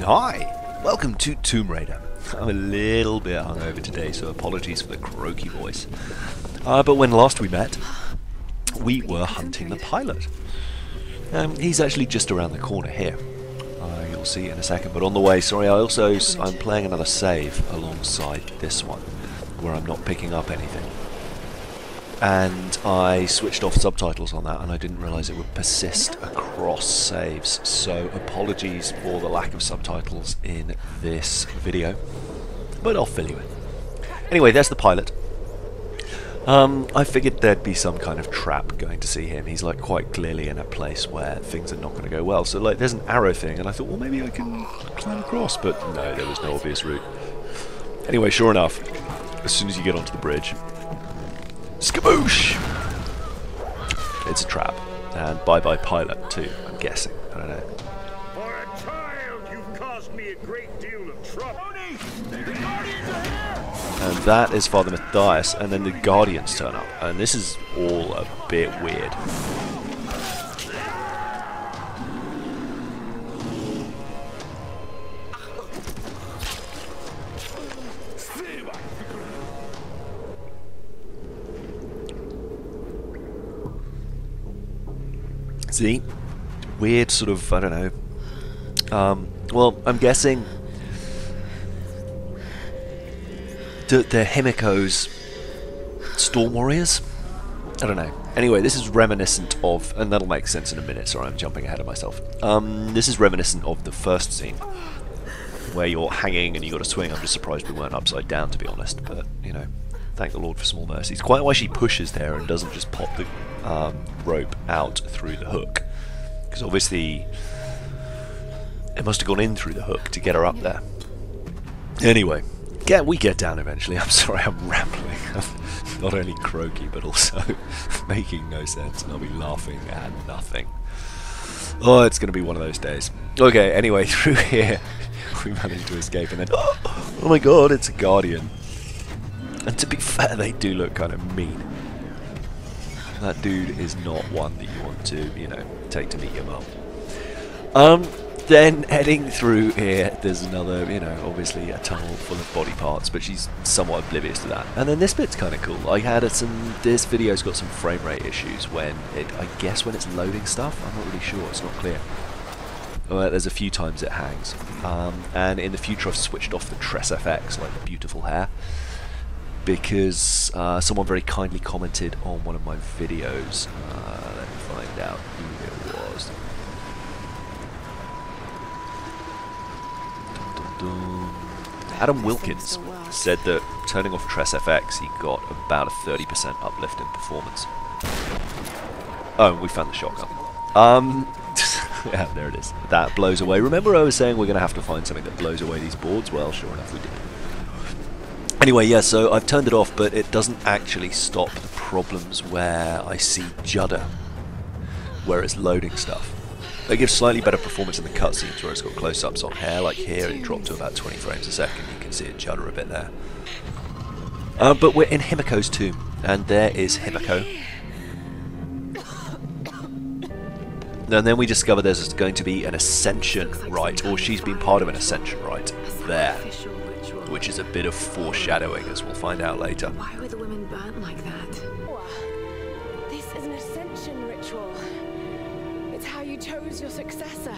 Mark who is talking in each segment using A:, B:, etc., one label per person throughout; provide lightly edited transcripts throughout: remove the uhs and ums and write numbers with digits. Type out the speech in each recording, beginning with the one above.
A: Hi, welcome to Tomb Raider. I'm a little bit hungover today, so apologies for the croaky voice. But when last we met, we were hunting the pilot. He's actually just around the corner here. You'll see in a second, but on the way, sorry, I'm playing another save alongside this one, where I'm not picking up anything. And I switched off subtitles on that, and I didn't realise it would persist across saves, so apologies for the lack of subtitles in this video, but I'll fill you in. Anyway, there's the pilot. I figured there'd be some kind of trap going to see him. He's like quite clearly in a place where things are not going to go well, so like there's an arrow thing, and I thought, well, maybe I can climb across, but no, there was no obvious route. Anyway, sure enough, as soon as you get onto the bridge, skaboosh! It's a trap. And bye-bye pilot, too, I'm guessing. I don't know.
B: For a child, you've caused me a great deal of trouble. The Guardians are here!
A: And that is Father Matthias, and then the Guardians turn up. And this is all a bit weird. See? Weird sort of, I don't know. Well, I'm guessing that they're Himiko's Storm Warriors? I don't know. Anyway, this is reminiscent of, and that'll make sense in a minute, sorry, I'm jumping ahead of myself. This is reminiscent of the first scene, where you're hanging and you got to swing. I'm just surprised we weren't upside down, to be honest, but, you know, thank the Lord for small mercies. Quite why she pushes there and doesn't just pop the rope out through the hook, because obviously it must have gone in through the hook to get her up there. Anyway, we get down eventually. I'm sorry, I'm rambling. I'm not only croaky but also making no sense, and I'll be laughing at nothing. Oh, it's going to be one of those days. Okay, anyway, through here we managed to escape, and then oh my god, it's a Guardian. And to be fair, they do look kind of mean. That dude is not one that you want to, you know, take to meet your mum. Then heading through here, there's another, you know, obviously a tunnel full of body parts, but she's somewhat oblivious to that. And then this bit's kind of cool. I had this video's got some frame rate issues when I guess when it's loading stuff. I'm not really sure. It's not clear. There's a few times it hangs. And in the future, I've switched off the Tress FX, like the beautiful hair, because someone very kindly commented on one of my videos. Let me find out who it was. Adam Wilkins said that turning off Tress FX, he got about a 30% uplift in performance. Oh, we found the shotgun. Yeah, there it is. That blows away. Remember I was saying we're going to have to find something that blows away these boards? Well, sure enough we did. Anyway, yeah, so I've turned it off, but it doesn't actually stop the problems where I see judder, where it's loading stuff. They give slightly better performance in the cutscenes where it's got close-ups on hair, like here it dropped to about 20 frames a second, you can see it judder a bit there. But we're in Himiko's tomb, and there is Himiko. And then we discover there's going to be an Ascension rite, or she's been part of an Ascension rite there, which is a bit of foreshadowing, as we'll find out later.
C: Why were the women burnt like that? This is an Ascension ritual. It's how you chose your successor.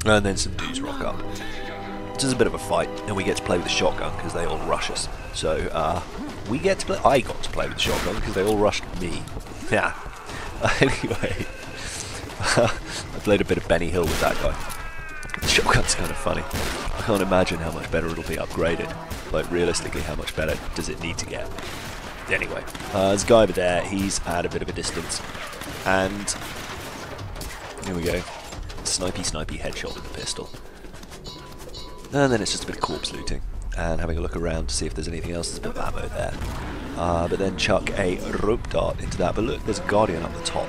A: And then some dudes rock up. This is a bit of a fight, and we get to play with the shotgun because they all rush us. So I got to play with the shotgun because they all rushed me. Yeah. Anyway, I played a bit of Benny Hill with that guy. The shotgun's kind of funny. I can't imagine how much better it'll be upgraded. Like, realistically, how much better does it need to get? Anyway, there's a guy over there. He's at a bit of a distance. And here we go. Snipey headshot with the pistol. And then it's just a bit of corpse looting and having a look around to see if there's anything else. There's a bit of ammo there. But then chuck a rope dart into that. But look, there's a Guardian up the top.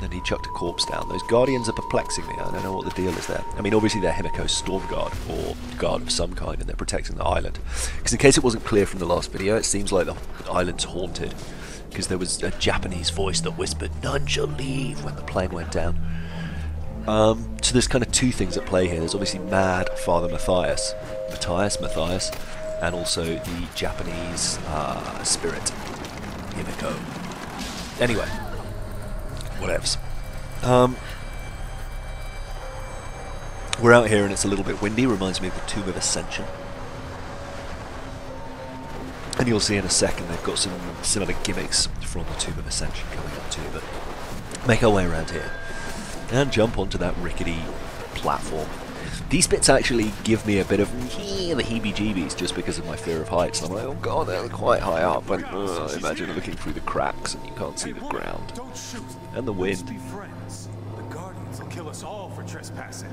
A: And he chucked a corpse down. Those Guardians are perplexing me. I don't know what the deal is there. I mean, obviously they're Himiko's Storm Guard, or guard of some kind, and they're protecting the island. Because in case it wasn't clear from the last video, it seems like the island's haunted. Because there was a Japanese voice that whispered, "None shall leave," when the plane went down. So there's kind of two things at play here. There's obviously Mad Father Matthias, and also the Japanese spirit, Himiko. Anyway, whatevs. We're out here and it's a little bit windy, reminds me of the Tomb of Ascension. And you'll see in a second they've got some similar gimmicks from the Tomb of Ascension coming up too, but make our way around here and jump onto that rickety platform. These bits actually give me a bit of the heebie-jeebies just because of my fear of heights. I'm like, oh god, they're quite high up, and imagine looking through the cracks and you can't see the ground. And the wind.
B: The Guardians will kill us all for trespassing.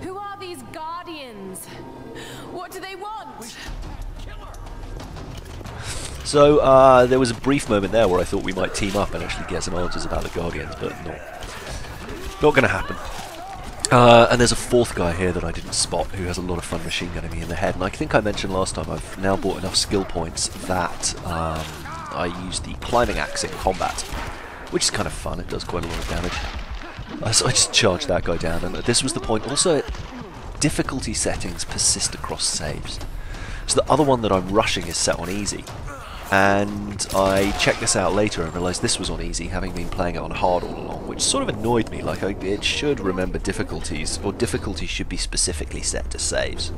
C: Who are these Guardians? What do they want?
A: So, there was a brief moment there where I thought we might team up and actually get some answers about the Guardians, but not going to happen. And there's a fourth guy here that I didn't spot who has a lot of fun machine gunning me in the head. And I think I mentioned last time I've now bought enough skill points that I use the climbing axe in combat, which is kind of fun. It does quite a lot of damage. So I just charged that guy down, and this was the point. Also, difficulty settings persist across saves. So the other one that I'm rushing is set on easy. And I checked this out later and realised this was on easy, having been playing it on hard all along, which sort of annoyed me. Like, it should remember difficulties, or difficulty should be specifically set to saves.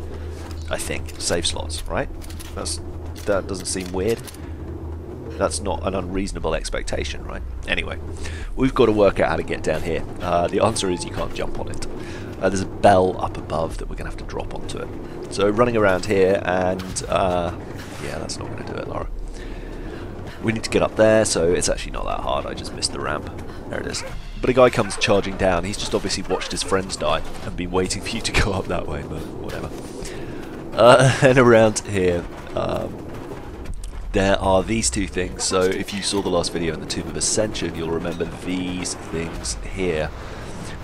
A: I think. Save slots, right? That doesn't seem weird. That's not an unreasonable expectation, right? Anyway, we've got to work out how to get down here. The answer is you can't jump on it. There's a bell up above that we're going to have to drop onto it. So running around here and... yeah, that's not going to do it, Laura. We need to get up there, so it's actually not that hard. I just missed the ramp. There it is. But a guy comes charging down. He's just obviously watched his friends die and been waiting for you to go up that way, but whatever. And around here, there are these two things. So if you saw the last video in the Tomb of Ascension, you'll remember these things here,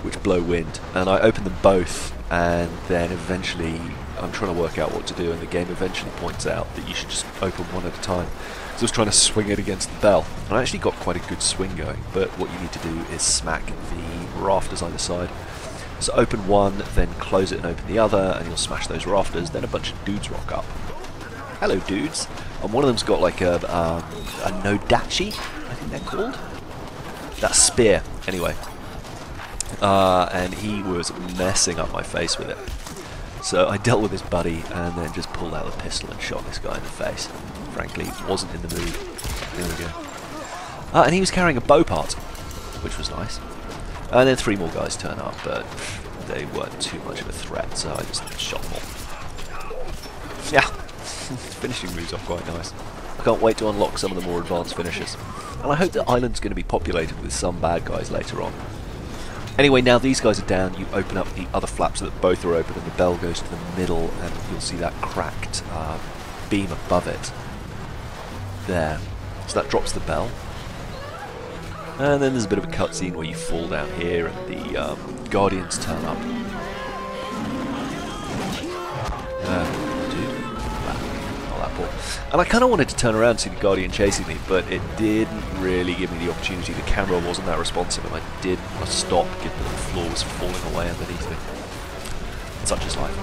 A: which blow wind. And I opened them both, and then eventually I'm trying to work out what to do, and the game eventually points out that you should just open one at a time. So I was trying to swing it against the bell. And I actually got quite a good swing going, but what you need to do is smack the rafters either side. So open one, then close it and open the other, and you'll smash those rafters. Then a bunch of dudes rock up. Hello, dudes. And one of them's got like a Nodachi, I think they're called. That spear, anyway. And he was messing up my face with it. So I dealt with his buddy and then just pulled out the pistol and shot this guy in the face. Frankly, wasn't in the mood. There we go. And he was carrying a bow part, which was nice. And then 3 more guys turn up, but they weren't too much of a threat, so I just shot them all. Yeah, finishing moves off quite nice. I can't wait to unlock some of the more advanced finishes. And I hope the island's going to be populated with some bad guys later on. Anyway, now these guys are down, you open up the other flap so that both are open and the bell goes to the middle, and you'll see that cracked beam above it. There. So that drops the bell. And then there's a bit of a cutscene where you fall down here and the Guardians turn up. Dude. Wow, not that poor. And I kind of wanted to turn around and see the Guardian chasing me, but it didn't really give me the opportunity. The camera wasn't that responsive, and I did stop given that the floor was falling away underneath me. Such is life.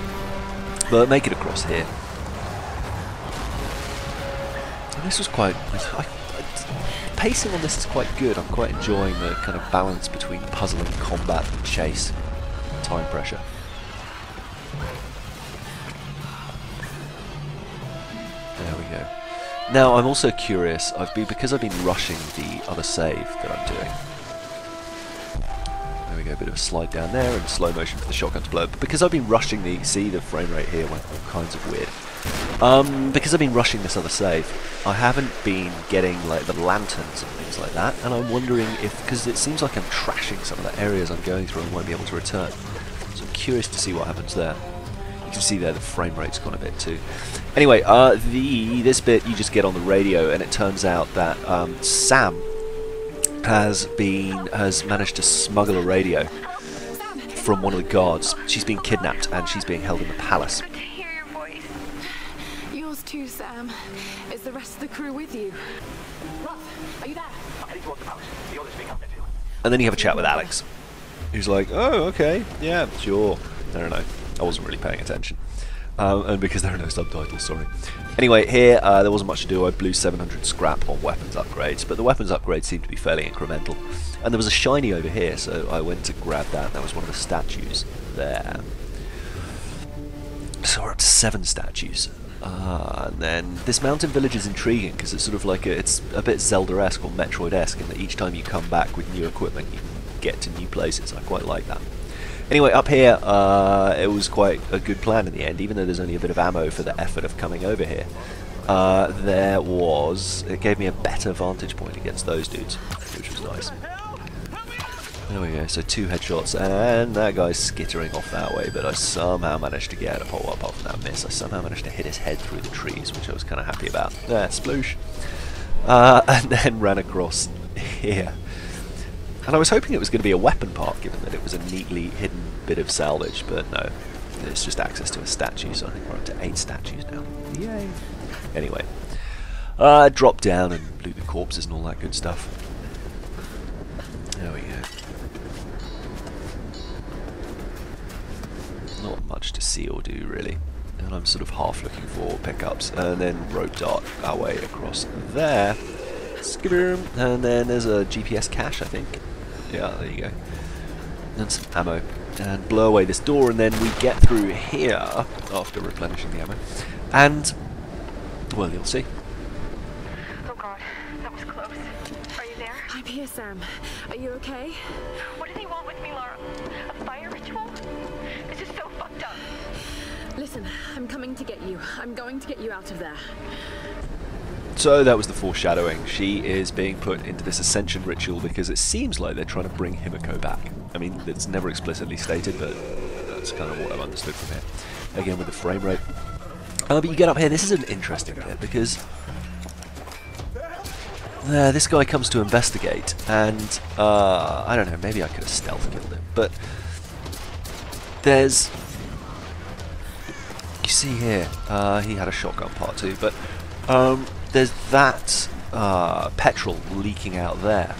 A: But make it across here. And this was quite... the pacing on this is quite good. I'm quite enjoying the kind of balance between puzzle and combat and chase. Time pressure. There we go. Now I'm also curious, because I've been rushing the other save that I'm doing. There we go, a bit of a slide down there and slow motion for the shotgun to blow. But because I've been rushing the frame rate here went all kinds of weird. Because I've been rushing this other save, I haven't been getting like the lanterns and things like that, and I'm wondering if, because it seems like I'm trashing some of the areas I'm going through and won't be able to return. So I'm curious to see what happens there. You can see there the frame rate's gone a bit too. Anyway, this bit you just get on the radio, and it turns out that Sam has managed to smuggle a radio from one of the guards. She's been kidnapped and she's being held in the palace.
C: Yours too, Sam. Is the rest of the crew with you? Roth, are you there?
A: And then you have a chat with Alex. He's like, oh, okay, yeah, sure. I don't know. I wasn't really paying attention. And because there are no subtitles, sorry. Anyway, here, there wasn't much to do. I blew 700 scrap on weapons upgrades, but the weapons upgrades seemed to be fairly incremental. And there was a shiny over here, so I went to grab that. That was one of the statues there. So we're up to 7 statues. And then this mountain village is intriguing because it's sort of like it's a bit Zelda-esque or Metroid-esque in that each time you come back with new equipment you can get to new places. I quite like that. Anyway, up here it was quite a good plan in the end, even though there's only a bit of ammo for the effort of coming over here. It gave me a better vantage point against those dudes, which was nice. There we go, so 2 headshots, and that guy's skittering off that way, but I somehow managed to get a pole apart from that miss. I somehow managed to hit his head through the trees, which I was kind of happy about. There, sploosh. And then ran across here. And I was hoping it was going to be a weapon part, given that it was a neatly hidden bit of salvage, but no. It's just access to a statue, so I think we're up to 8 statues now. Yay! Anyway. Drop down and loot the corpses and all that good stuff. There we go. Not much to see or do, really. And I'm sort of half looking for pickups, and then rope dart our way across there. Skiboom! And then there's a GPS cache, I think. Yeah, there you go. And some ammo. And blow away this door, and then we get through here after replenishing the ammo. And, well, you'll see.
D: Oh god, that was close. Are you there?
C: I'm here, Sam. Are you okay?
D: What does he want with me, Laura? A fire ritual? This is so fucked up.
C: Listen, I'm coming to get you. I'm going to get you out of there.
A: So that was the foreshadowing. She is being put into this Ascension ritual because it seems like they're trying to bring Himiko back. I mean, it's never explicitly stated, but that's kind of what I've understood from here. Again, with the frame rate. But you get up here, this is an interesting bit, because this guy comes to investigate, and I don't know, maybe I could have stealth killed him, but there's, you see here, he had a shotgun part too, but there's that petrol leaking out there,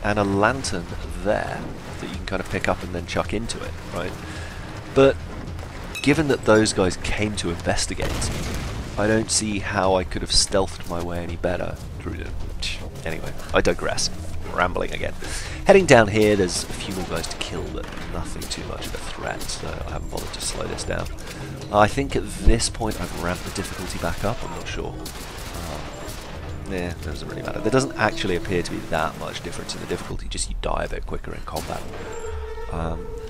A: and a lantern there that you can kind of pick up and then chuck into it, right? But given that those guys came to investigate, I don't see how I could have stealthed my way any better through them. Anyway, I digress. Rambling again. Heading down here, there's a few more guys to kill, but nothing too much of a threat, so I haven't bothered to slow this down. I think at this point I've ramped the difficulty back up, I'm not sure. Yeah, that doesn't really matter. There doesn't actually appear to be that much difference in the difficulty, just you die a bit quicker in combat.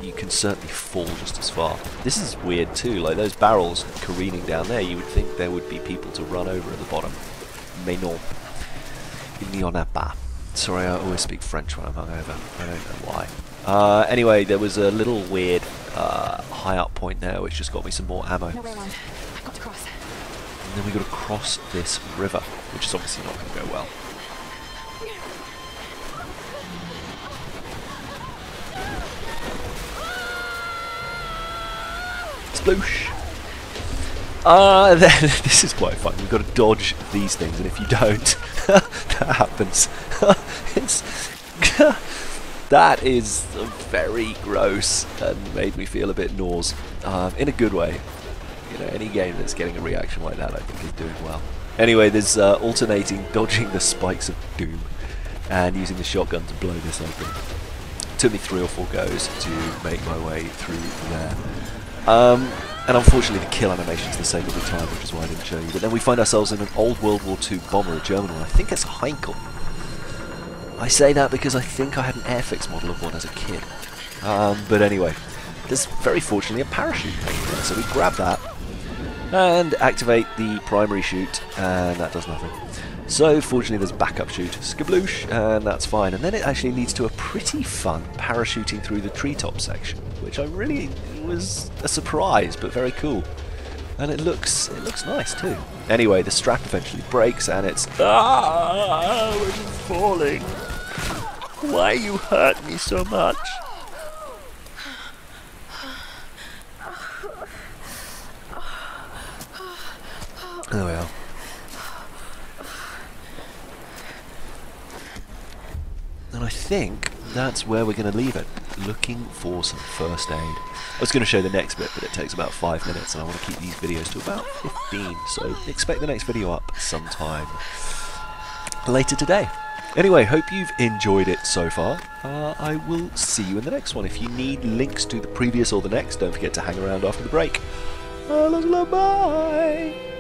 A: You can certainly fall just as far. This is weird too, like those barrels careening down there, you would think there would be people to run over at the bottom. Mais non. Il n'y en a pas. Sorry, I always speak French when I'm hungover. I don't know why. Anyway, there was a little weird high up point there which just got me some more ammo.
C: No way around. I've got to cross.
A: And then we got to cross this river, which is obviously not going to go well. Sploosh! Then this is quite fun. You've got to dodge these things, and if you don't, that happens. That is very gross and made me feel a bit nauseous, in a good way. You know, any game that's getting a reaction like that, I think, is doing well. Anyway, there's alternating dodging the spikes of doom and using the shotgun to blow this open. It took me 3 or 4 goes to make my way through there. And unfortunately the kill animation's the same every time, which is why I didn't show you. But then we find ourselves in an old World War II bomber, a German one. I think it's a Heinkel. I say that because I think I had an Airfix model of one as a kid. But anyway, there's very fortunately a parachute thing there, so we grab that and activate the primary chute, and that does nothing. So fortunately there's backup chute, skabloosh, and that's fine. And then it actually leads to a pretty fun parachuting through the treetop section, which I really was a surprise, but very cool. And it looks nice too. Anyway, the strap eventually breaks, and it's I'm falling. Why you hurt me so much? There we are. And I think that's where we're going to leave it. looking for some first aid. I was going to show the next bit, but it takes about 5 minutes, and I want to keep these videos to about 15, so expect the next video up sometime later today. Anyway, hope you've enjoyed it so far. I will see you in the next one. If you need links to the previous or the next, don't forget to hang around after the break. Bye!